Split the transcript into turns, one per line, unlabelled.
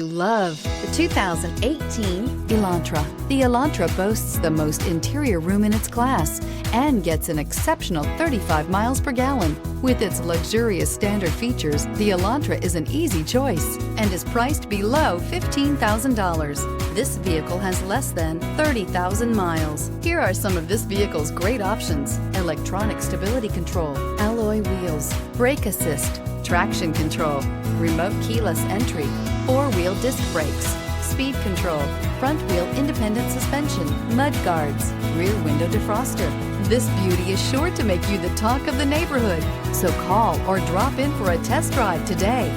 Love the 2018 Elantra. The Elantra boasts the most interior room in its class and gets an exceptional 35 miles per gallon. With its luxurious standard features, the Elantra is an easy choice and is priced below $15,000. This vehicle has less than 30,000 miles. Here are some of this vehicle's great options: electronic stability control, alloy wheels, brake assist, traction control, remote keyless entry, four-wheel disc brakes, speed control, front wheel independent suspension, mud guards, rear window defroster. This beauty is sure to make you the talk of the neighborhood. So call or drop in for a test drive today.